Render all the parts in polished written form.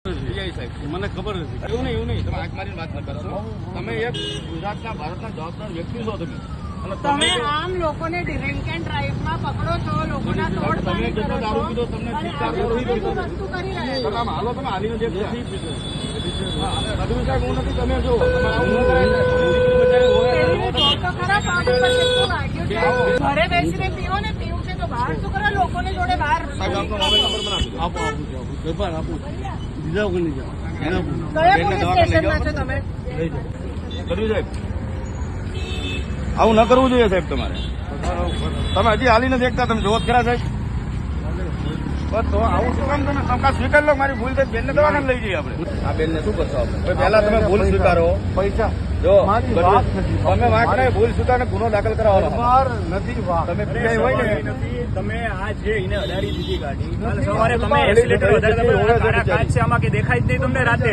મને ખબર નથી. એવું નહીં તમે આંખ મારીને વાત ન કરો. તમે એક ગુજરાતના ભારતના જવાબદાર વ્યક્તિ છો તમે આમ લોકોને ડ્રિંક એન્ડ ડ્રાઈવમાં પકડો છો, લોકોના તોડ તમે જેટલો દારૂ પીધો તમને વસ્તુ કરી રહ્યા છો. તમે હાલો, તમે હાલીને જે સાહેબ હું નથી, તમે જો ઘરે બેસીને પીવો ને, પીવું છે તો બહાર શું કરો, લોકોને જોડે બહાર. આપો કયા પોલીસ સ્ટેશનમાં છો તમે? આવું ન કરવું જોઈએ સાહેબ. તમારે તમે હજી હાલી નથી એકતા, તમે જોવો ખરા સાહેબ. બસ તો આવું શું કામ તમે સમકા સ્વીકાર લો. મારી ભૂલ છે, બેનને દવાખાને લઈ જઈએ આપણે. આ બેનને શું કરશો આપણે? પહેલા તમે ભૂલ સ્વીકારો. પૈસા જો તમે વાંક નહીં, ભૂલ સ્વીકારને ગુનો દાખલ કરાવવાનો નથી. તમે પીઆઈ હોય ને, તમે આ જે એને અડાડી દીધી ગાડી, સવારે તમે એક્સિલેટર વધારે કાળા કાચ છે આમાં કે દેખાય જ નહીં તમને રાતે.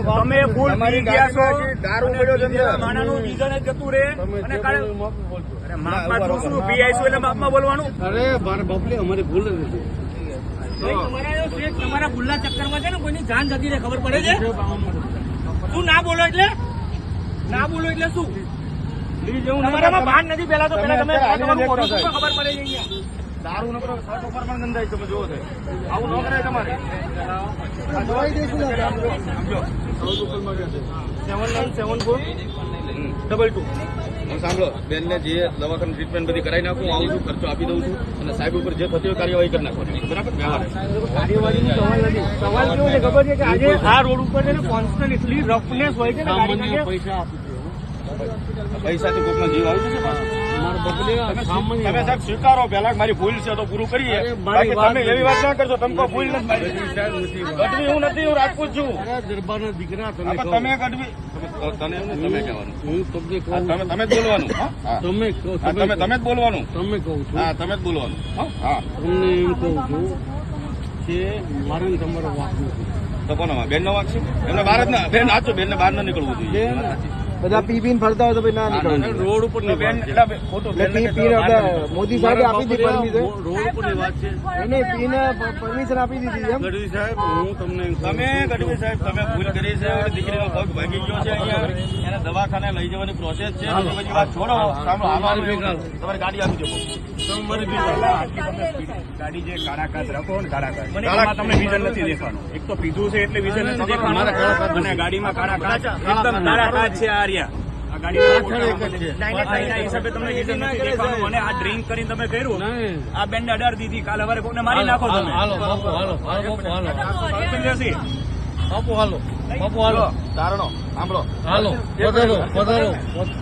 તમે ફૂલ પી ગયા છો, દારૂ પડ્યો છે અંદર. માણાનું ડીઝલ જ જતું રહે અને માપમાં તું શું પીઆઈ છું એટલે માપમાં બોલવાનું. અરે મારે બબલી અમારી ભૂલ નથી. તમારા ભૂલના ચક્કરમાં છે ને કોઈની જાન જતી રહે, ખબર પડે છે? તું ના બોલો એટલે શું? તમારામાં ભાન નથી. પેલા તો પેલા તમે ખબર પડે છે અહીંયા. દારૂ નો શર્ટ ઉપર પણ ગંધાય. તમે જોવો છે, આવું ન કરાય તમારે. 797422. સાંભળો, બેન ને જે દવાખાનું ટ્રીટમેન્ટ બધી કરાવી નાખું, આવું છું, ખર્ચો આપી દઉં છું અને સાહેબ ઉપર જે થતી હોય કાર્યવાહી કરી નાખો. બરાબર? કાર્યવાહીનો સવાલ કેવો છે ખબર છે કે આજે આ રોડ ઉપર છે ને કોન્સ્ટન્ટ એટલી રફનેસ હોય છે ને ગાડીના પૈસાથી કોઈકનો જીવ આવી જશે પાછો. તમે સાહેબ સ્વીકારો પેલા મારી ભૂલ છે તો પૂરું કરીએ. બાકી તમે એવી વાત ના કરશો. તમે ભૂલ નથી મારી. ગઢવી હું નથી, હું રાજપૂત છું. દરબારના દીકરા તમે ગઢવી તમે કહેવાનું, તમે જ બોલવાનું. તમે જ બોલવાનું. તમે કહું છું, હા, તમે જ બોલવાનું. હા, તમને એમ કહું છું કે મારે ને તમારો વાંક નથી. તો કોનો વાંક? બેન નો વાંક છે? એમને બહાર જ ના, બેન આચો, બેન ને બહાર ન નીકળવું જોઈએ. બધા પી પીને ફરતા હોય તો ભાઈ ના નીકળે. રોડ ઉપર બેન ખોટું મોદી સાહેબે આપી દીધી પરમિશન. રોડ ઉપરની વાત છે. એને પીને પરમિશન આપી દીધી એમ. ગઢવી સાહેબ, હું તમને એમ કહું તમે ગઢવી સાહેબ, તમે ભૂલ કરી છે. દીકરીનો પગ ભાગી ગયો છે અહીંયા, એને દવાખાને લઈ જવાની પ્રોસેસ છે. બધી વાત છોડો. સાંભળો, તમારી ગાડી આપી દો. તમારી ગાડી જે કાળા કાચ રાખો ને, કાળા કાચ મને એમાં તમને વિઝન નથી દેખાવાનું. એક તો પીધું છે એટલે વિઝન નથી દેખાવાનું અને ગાડીમાં કાળા કાચ એકદમ કાળા કાચ છે. આ રહ્યા આ ગાડીમાં હિસાબે તમને વિઝન નથી દેખાવાનું. અને આ ડ્રિંક કરીને તમે કર્યું, આ બેન અડાર દીધી, કાલે હવારે કોઈને મારી નાખો તમે. હાલો બાપુ, હાલો સમજ્યા? બાપુ હાલો, બાપુ હાલો, તારણો સાંભળો. હાલો પધારો.